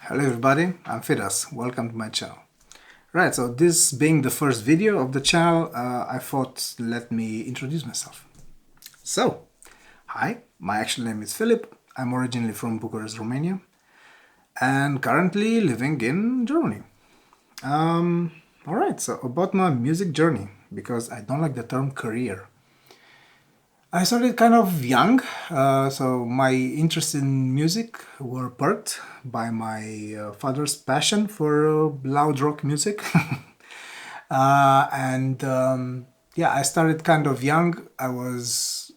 Hello everybody, I'm FIDAS. Welcome to my channel. Right, so this being the first video of the channel, I thought let me introduce myself. So, hi, my actual name is Philip. I'm originally from Bucharest, Romania, and currently living in Germany. Alright, so about my music journey, because I don't like the term career. I started kind of young, so my interest in music were perked by my father's passion for loud rock music. And yeah, I started kind of young. I was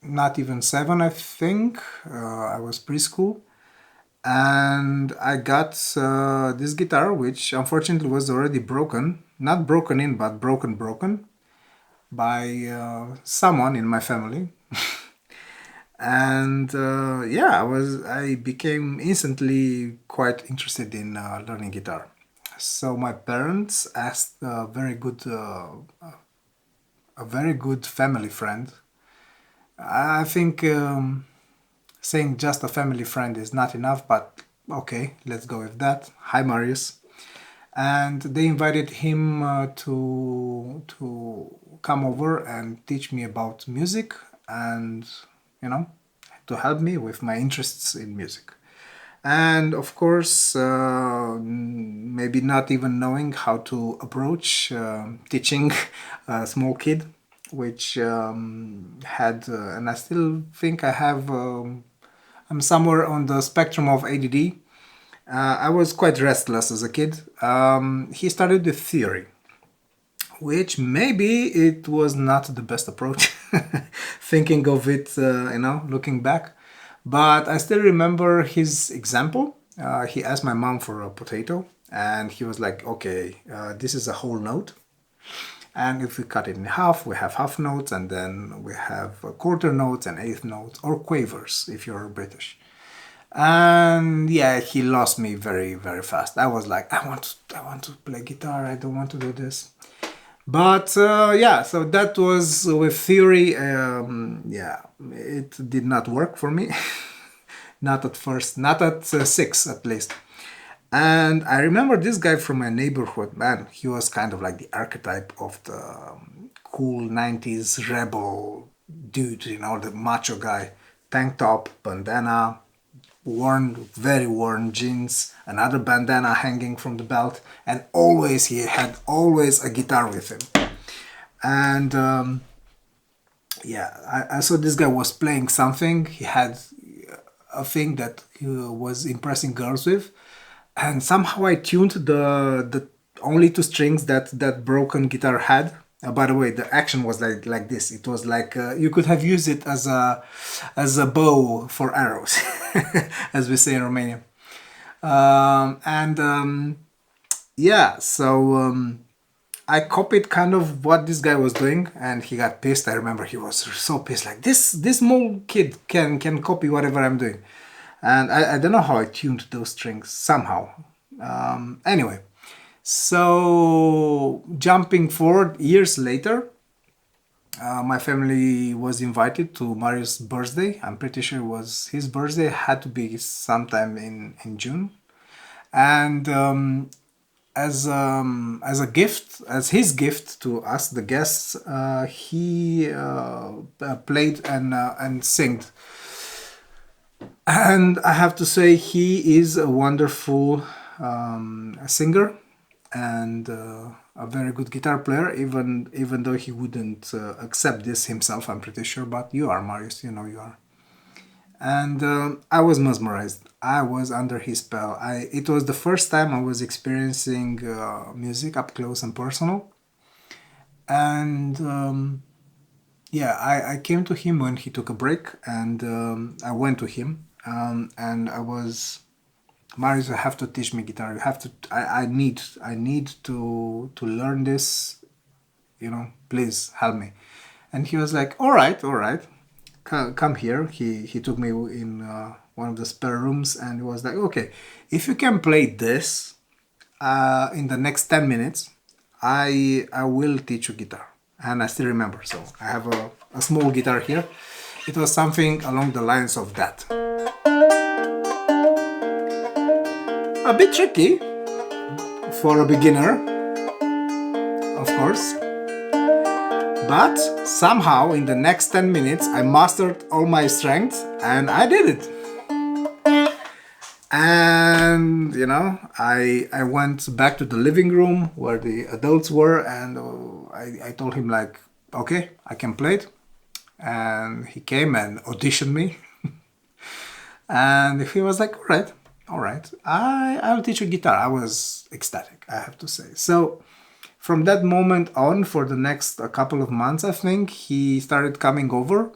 not even 7, I think. I was preschool. And I got this guitar, which unfortunately was already broken. Not broken in, but broken by someone in my family. And yeah, I became instantly quite interested in learning guitar. So my parents asked a very good family friend. I think saying just a family friend is not enough, but okay, let's go with that. Hi, Marius. And they invited him to come over and teach me about music and, you know, to help me with my interests in music. And of course, maybe not even knowing how to approach teaching a small kid, which had, and I still think I have, I'm somewhere on the spectrum of ADD. I was quite restless as a kid. He started with theory, which maybe it was not the best approach, thinking of it, looking back. But I still remember his example. He asked my mom for a potato, and he was like, okay, this is a whole note. And if we cut it in half, we have half notes, and then we have quarter notes and eighth notes, or quavers if you're British. And yeah, he lost me very, very fast. I was like, I want to play guitar. I don't want to do this. But yeah, so that was with theory. Yeah, it did not work for me. Not at first, not at 6 at least. And I remember this guy from my neighborhood, man, he was kind of like the archetype of the cool 90s rebel dude, the macho guy. Tank top, bandana, very worn jeans, another bandana hanging from the belt, and always he had always a guitar with him. And yeah, I saw this guy was playing something. He had a thing that he was impressing girls with, and somehow I tuned the only two strings that broken guitar had. By the way, the action was like this. It was like you could have used it as a bow for arrows, as we say in Romania. And yeah, so I copied kind of what this guy was doing, and he got pissed. I remember he was so pissed, like this small kid can copy whatever I'm doing, and I don't know how I tuned those strings somehow. Anyway, so jumping forward years later, my family was invited to Mario's birthday. I'm pretty sure it was his birthday. It had to be sometime in June, and as a gift, as his gift to us, the guests, he played and sang. And I have to say, he is a wonderful singer and a very good guitar player. Even though he wouldn't accept this himself, I'm pretty sure. But you are, Marius. You know you are. And I was mesmerized. I was under his spell. It was the first time I was experiencing music up close and personal. And yeah, I came to him when he took a break, and I went to him, and I was, Marius, you have to teach me guitar. You have to. I need to learn this. Please help me. And he was like, all right, come here. He took me in one of the spare rooms, and he was like, okay, if you can play this in the next 10 minutes, I will teach you guitar. And I still remember. So I have a small guitar here. It was something along the lines of that. A bit tricky for a beginner, of course. But somehow in the next 10 minutes I mastered all my strengths and I did it. And I went back to the living room where the adults were, and I told him like, okay, I can play it. And he came and auditioned me. And he was like, all right, I'll teach you guitar. I was ecstatic, I have to say. So from that moment on, for the next a couple of months, I think, he started coming over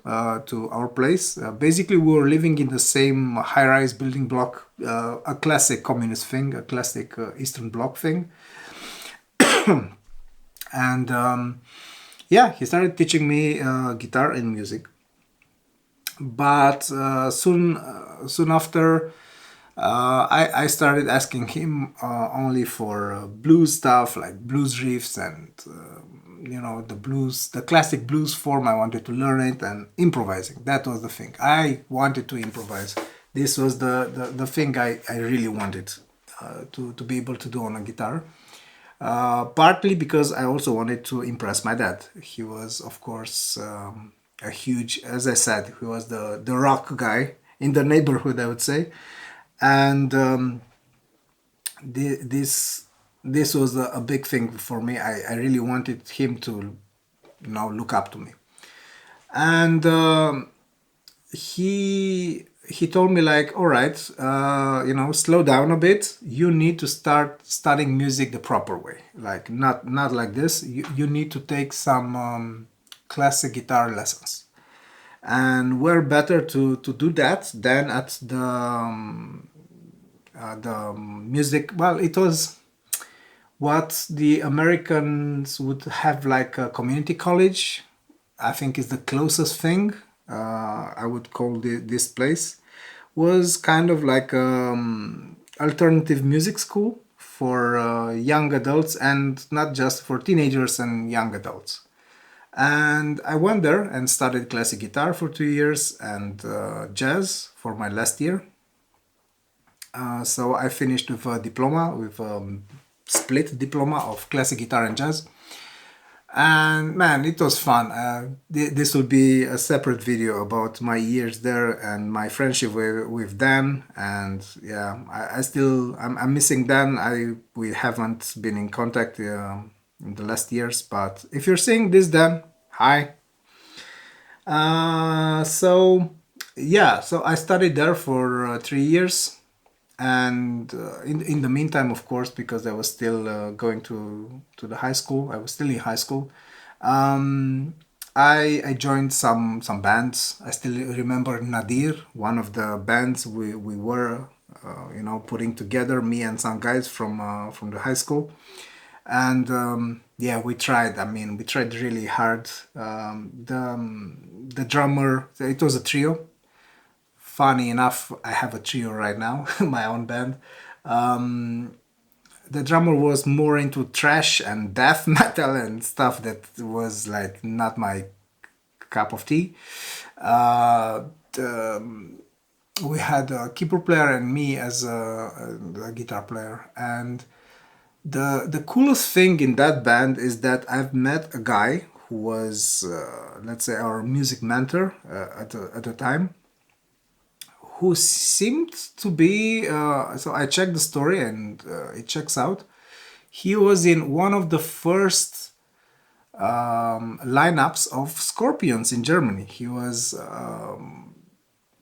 to our place. Basically, we were living in the same high-rise building block, a classic communist thing, a classic Eastern Bloc thing. And yeah, he started teaching me guitar and music. But soon after, I started asking him only for blues stuff, like blues riffs and the blues, the classic blues form. I wanted to learn it, and improvising. That was the thing. I wanted to improvise. This was the thing I really wanted to be able to do on a guitar. Partly because I also wanted to impress my dad. He was, of course, a huge, as I said, he was the rock guy in the neighborhood, I would say. And this was a big thing for me. I really wanted him to look up to me. And he told me like, all right, slow down a bit. You need to start studying music the proper way, like not like this. You need to take some classic guitar lessons. And where better to do that than at the music. Well, it was what the Americans would have like a community college. I think is the closest thing I would call this place. Was kind of like alternative music school for young adults, and not just for teenagers and young adults. And I went there and studied classic guitar for 2 years and jazz for my last year. So I finished with a diploma, with a split diploma of classic guitar and jazz. And man, it was fun. This will be a separate video about my years there and my friendship with Dan. And yeah, I'm missing Dan. We haven't been in contact in the last years. But if you're seeing this, Dan, hi. So yeah, so I studied there for 3 years. And in the meantime, of course, because I was still going to the high school, I was still in high school. I joined some bands. I still remember Nadir, one of the bands we were putting together, me and some guys from the high school. And yeah, we tried. I mean, we tried really hard. The drummer, it was a trio. Funny enough, I have a trio right now, my own band. The drummer was more into thrash and death metal and stuff that was like not my cup of tea. We had a keyboard player and me as a guitar player. And the coolest thing in that band is that I've met a guy who was, let's say, our music mentor at the time, who seemed to be, so I checked the story and it checks out. He was in one of the first lineups of Scorpions in Germany. He was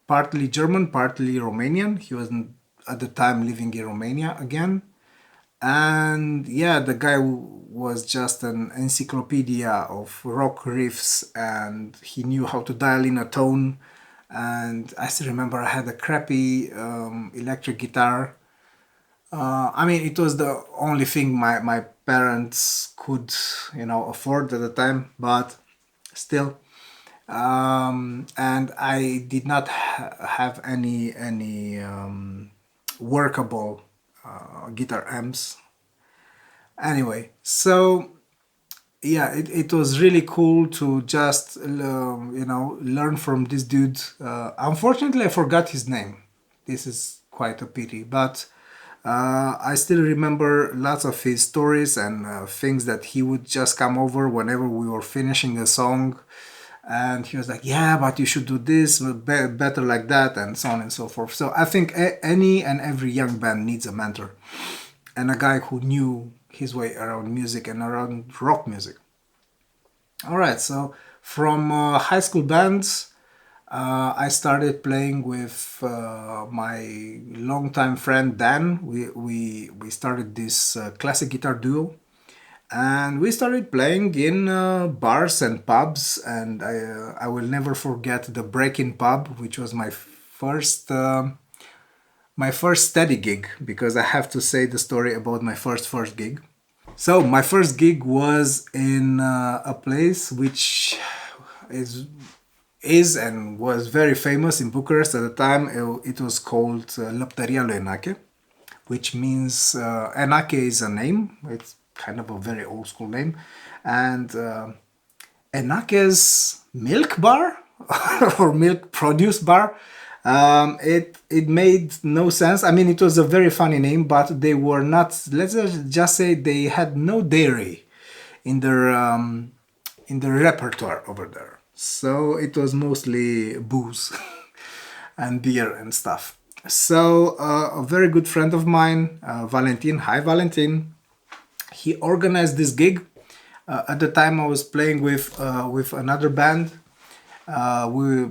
partly German, partly Romanian. He was at the time living in Romania again. And yeah, the guy was just an encyclopedia of rock riffs, and he knew how to dial in a tone. And I still remember I had a crappy electric guitar. I mean, it was the only thing my parents could, afford at the time, but still. And I did not have any workable guitar amps. Anyway, so yeah, it was really cool to just learn from this dude. Unfortunately, I forgot his name. This is quite a pity, but I still remember lots of his stories and things that he would just come over whenever we were finishing a song. And he was like, yeah, but you should do this better like that, and so on and so forth. So I think any and every young band needs a mentor and a guy who knew his way around music and around rock music. All right, so from high school bands, I started playing with my longtime friend Dan. We started this classic guitar duo, and we started playing in bars and pubs. And I will never forget the Break-In Pub, which was my first steady gig, because I have to say the story about my first gig. So my first gig was in a place which is and was very famous in Bucharest at the time. It was called Lăptăria lui Enache, which means Enache is a name. It's kind of a very old school name, and Enache's milk bar or milk produce bar. It made no sense. I mean, it was a very funny name, but they were not. Let's just say they had no dairy in their repertoire over there. So it was mostly booze and beer and stuff. So a very good friend of mine, Valentin. Hi, Valentin. He organized this gig. At the time, I was playing with another band. We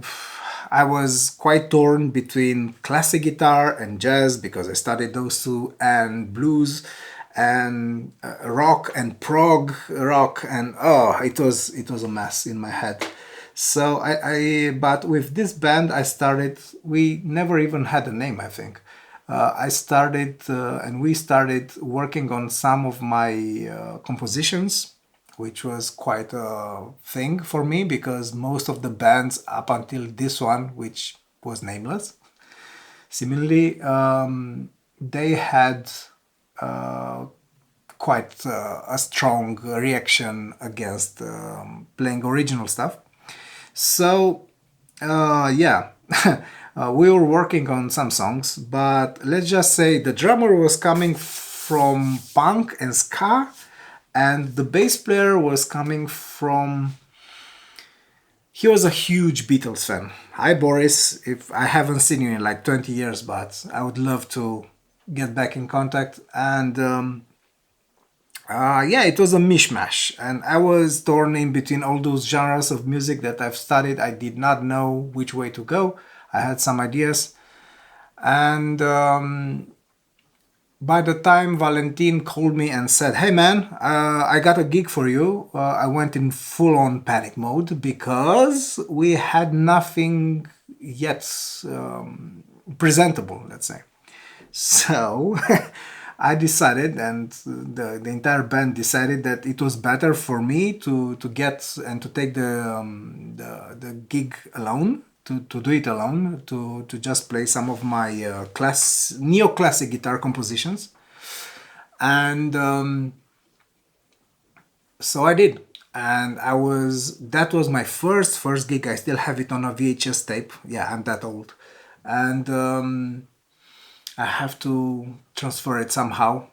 I was quite torn between classic guitar and jazz because I studied those two, and blues and rock and prog rock, and oh, it was a mess in my head. So but with this band I started. We never even had a name, I think. I started and we started working on some of my compositions, which was quite a thing for me because most of the bands up until this one, which was nameless, similarly, they had uh, quite a strong reaction against playing original stuff. So, yeah, we were working on some songs, but let's just say the drummer was coming from punk and ska, and the bass player was coming from. He was a huge Beatles fan. Hi, Boris. If I haven't seen you in like 20 years, but I would love to get back in contact. And yeah, it was a mishmash, and I was torn in between all those genres of music that I've studied. I did not know which way to go. I had some ideas, and by the time Valentin called me and said, "Hey man, I got a gig for you," I went in full-on panic mode because we had nothing yet presentable, let's say. So I decided, and the entire band decided that it was better for me to get and to take the gig alone, to do it alone, to just play some of my neoclassic guitar compositions. And so I did. And that was my first gig. I still have it on a VHS tape. Yeah, I'm that old. And I have to transfer it somehow,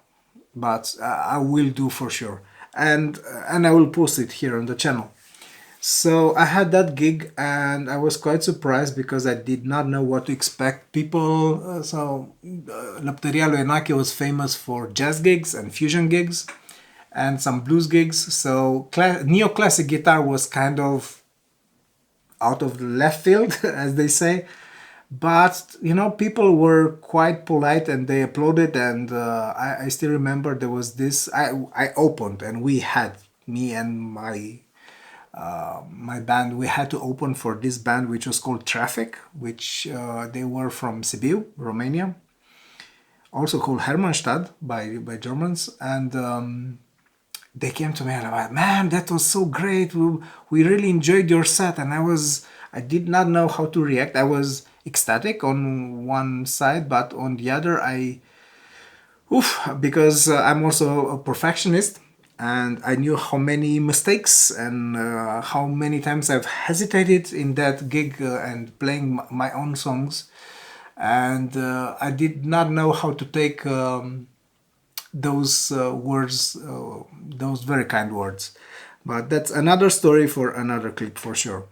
but I will do for sure, and I will post it here on the channel. So I had that gig, and I was quite surprised because I did not know what to expect. Lăptăria lui Enache was famous for jazz gigs and fusion gigs, and some blues gigs. So neoclassic guitar was kind of out of the left field, as they say. But people were quite polite and they applauded, and I still remember there was this. I opened, and we had me and my band. We had to open for this band which was called Traffic, which they were from Sibiu, Romania, also called Hermannstadt by Germans, and they came to me and I'm like, man, that was so great. We really enjoyed your set, and I did not know how to react. I was ecstatic on one side, but on the other, because I'm also a perfectionist, and I knew how many mistakes and how many times I've hesitated in that gig and playing my own songs. and I did not know how to take those words, those very kind words. But that's another story for another clip for sure.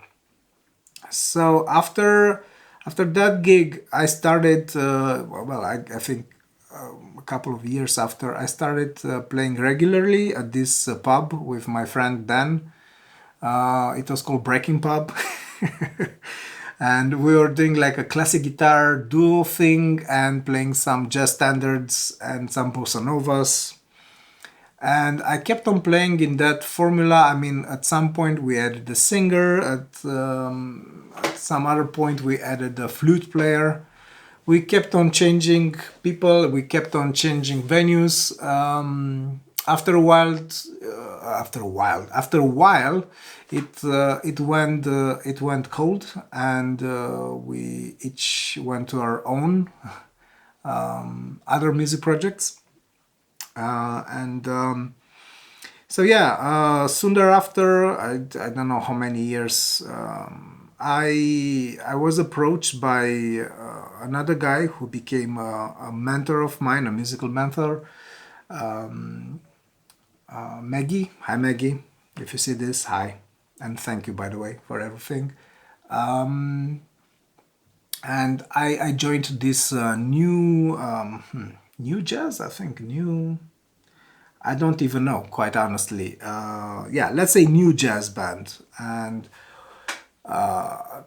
So after that gig, I started. Well, I think a couple of years after, I started playing regularly at this pub with my friend Dan. It was called Breaking Pub. And we were doing like a classic guitar duo thing and playing some jazz standards and some bossa novas. And I kept on playing in that formula. I mean, at some point we added a singer, at some other point we added a flute player. We kept on changing people, we kept on changing venues. After a while, it went cold, and we each went to our own other music projects. And So yeah, soon thereafter, I don't know how many years, I was approached by another guy who became a mentor of mine, a musical mentor, Maggie. Hi, Maggie. If you see this, hi, and thank you, by the way, for everything. And I joined this new jazz, I think, new. I don't even know, quite honestly. Yeah, let's say new jazz band, and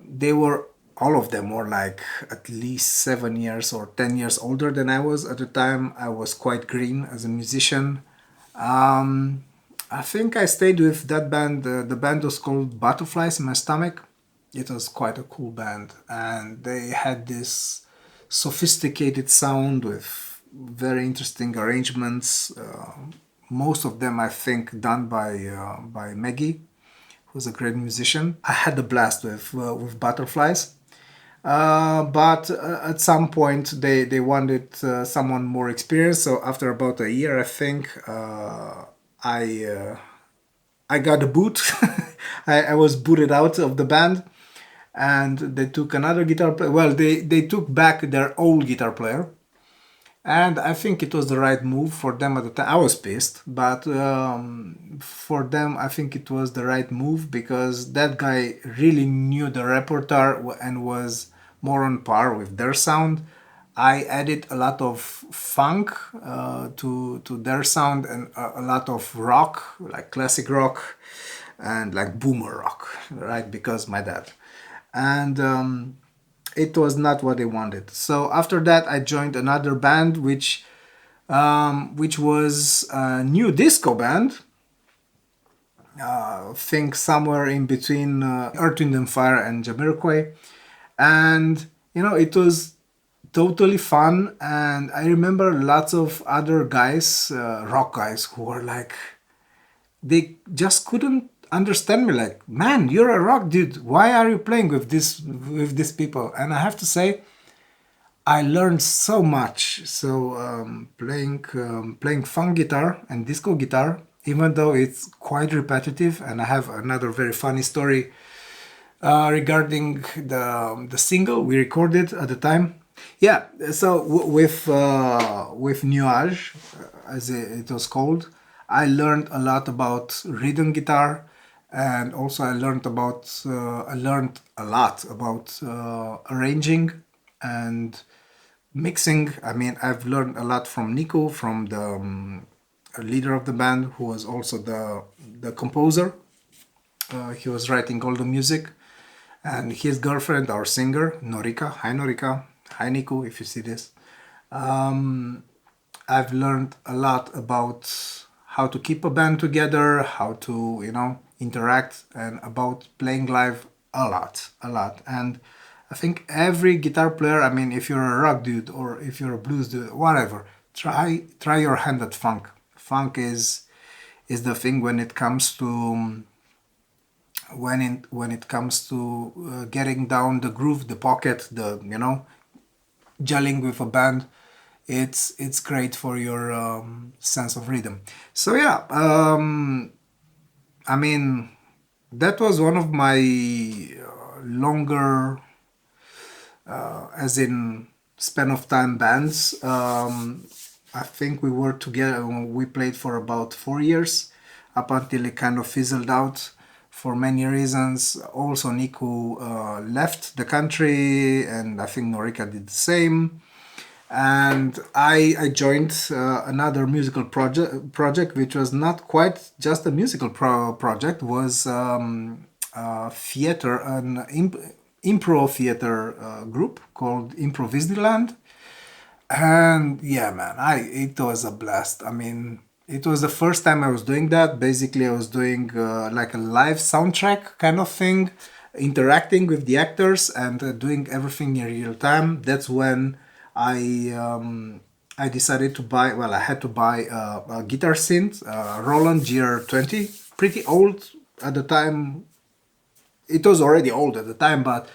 they were all of them were like at least 7 years or 10 years older than I was at the time. I was quite green as a musician. Um, I think I stayed with that band. The band was called Butterflies in My Stomach. It was quite a cool band, and they had this sophisticated sound with very interesting arrangements. Most of them, I think, done by Maggie, who's a great musician. I had a blast with Butterflies. But at some point they wanted someone more experienced. So after about a year, I think, I I got a boot. I was booted out of the band, and they took another guitar player. Well, they took back their old guitar player, and I think it was the right move for them at the time. I was pissed, but for them, I think it was the right move because that guy really knew the repertoire and was more on par with their sound. I added a lot of funk to their sound, and a lot of rock, like classic rock, and like boomer rock, right? Because my dad. And it was not what they wanted. So after that, I joined another band, which was a new disco band. Think somewhere in between Earth, Wind and Fire and Jamiroquai, and it was totally fun. And I remember lots of other guys, rock guys, who were like, they just couldn't understand me, like, man, you're a rock dude, why are you playing with these people? And I have to say, I learned so much. So playing funk guitar and disco guitar, even though it's quite repetitive. And I have another very funny story regarding the single we recorded at the time. Yeah, so with Nuage, as it was called, I learned a lot about rhythm guitar, and also I learned a lot about arranging and mixing. I mean, I've learned a lot from Nico, from the leader of the band, who was also the composer. He was writing all the music, and his girlfriend, our singer Norika. Hi Norika. Hi Nico, if you see this. I've learned a lot about how to keep a band together, how to interact, and about playing live a lot. And I think every guitar player, I mean, if you're a rock dude or if you're a blues dude, whatever, try your hand at funk. Funk is the thing when it comes to getting down the groove, the pocket, the gelling with a band. It's great for your sense of rhythm. So yeah, I mean, that was one of my longer, as in span of time bands. I think we were together. We played for about 4 years, up until it kind of fizzled out for many reasons. Also, Niku left the country, and I think Norika did the same. And I joined another musical project, which was not quite just a musical project. Was theater, an improv theater group called Improv Disneyland. And yeah, man, I it was a blast. I mean, it was the first time I was doing that. Basically, I was doing like a live soundtrack kind of thing, interacting with the actors and doing everything in real time. That's when I decided to buy. Well, I had to buy a guitar synth, Roland GR20, pretty old at the time. It was already old at the time, but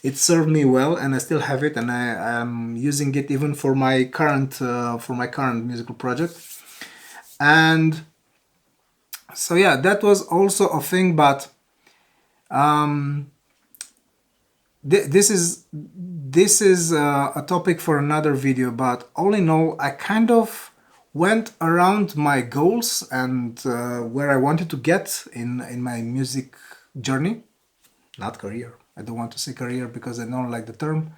it served me well, and I still have it, and I am using it even for my current musical project. And so yeah, that was also a thing, but this is a topic for another video. But all in all, I kind of went around my goals and where I wanted to get in my music journey, not career. I don't want to say career because I don't like the term.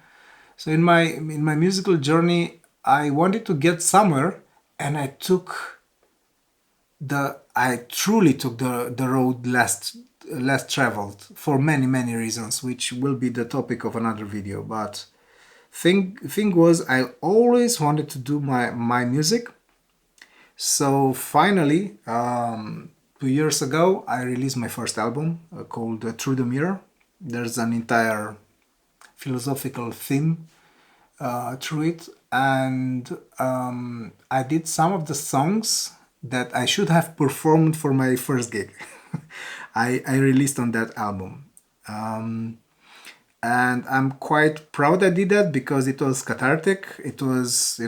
So in my musical journey, I wanted to get somewhere, and I truly took the road less traveled for many reasons, which will be the topic of another video. But thing was, I always wanted to do my music. So finally, 2 years ago, I released my first album called Through the Mirror. There's an entire philosophical theme through it, and I did some of the songs that I should have performed for my first gig. I released on that album. And I'm quite proud I did that because it was cathartic. It was,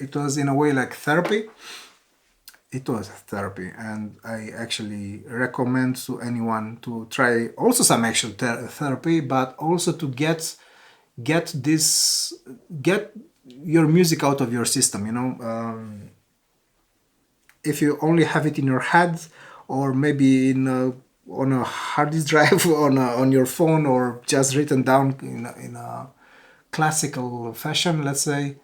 it was in a way like therapy. It was therapy, and I actually recommend to anyone to try also some actual therapy, but also to get this get your music out of your system. If you only have it in your head, or maybe on a hard disk drive on your phone, or just written down in a classical fashion, let's say,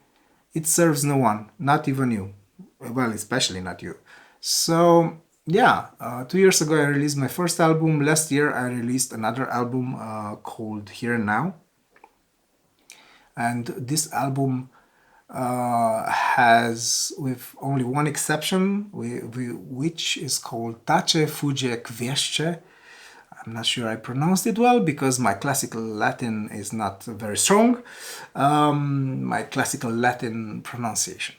it serves no one, not even you. Well, especially not you. So yeah, 2 years ago I released my first album. Last year I released another album called Here and Now, and this album has, with only one exception, which is called Tace Fuge Kwieszcze. I'm not sure I pronounced it well because my classical Latin is not very strong. My classical Latin pronunciation.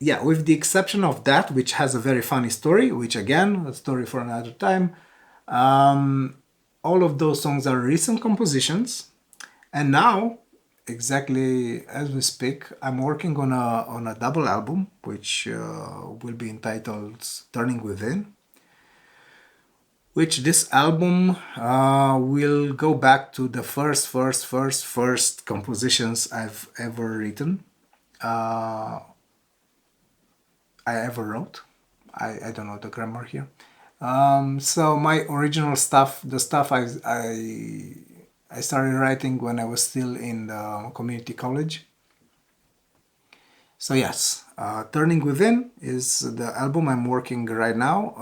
Yeah, with the exception of that, which has a very funny story, which again, a story for another time. All of those songs are recent compositions, and now, exactly as we speak, I'm working on a double album, which will be entitled Turning Within. Which this album will go back to the first compositions I've ever written. I ever wrote. I don't know the grammar here. So my original stuff, the stuff I started writing when I was still in the community college. So yes, Turning Within is the album I'm working right now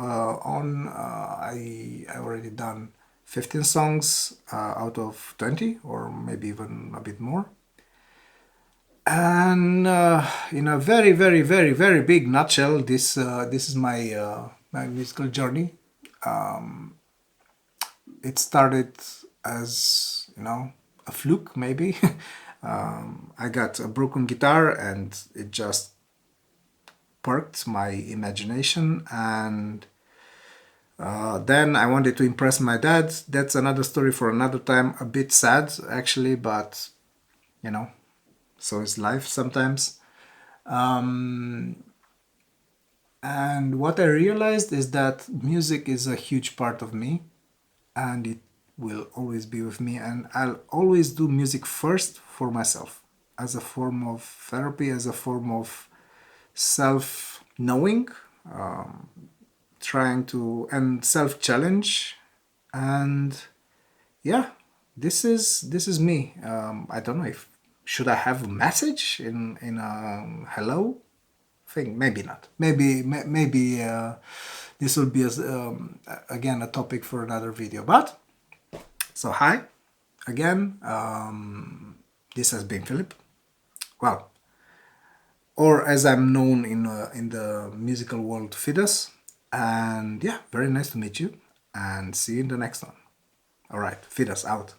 on. I already done 15 songs out of 20, or maybe even a bit more. And in a very big nutshell, this is my musical journey. It started as a fluke, maybe. I got a broken guitar, and it just perked my imagination. And then I wanted to impress my dad. That's another story for another time. A bit sad, actually, but you know, so is life sometimes. And what I realized is that music is a huge part of me, and will always be with me, and I'll always do music first for myself as a form of therapy, as a form of self knowing, trying to and self challenge. And yeah, this is me. I don't know if should I have a message in a hello thing. Maybe not. Maybe this will be again a topic for another video. But so hi again. This has been Philip. Well, or as I'm known in the musical world, FIDAS. And yeah, very nice to meet you, and see you in the next one. All right, FIDAS out.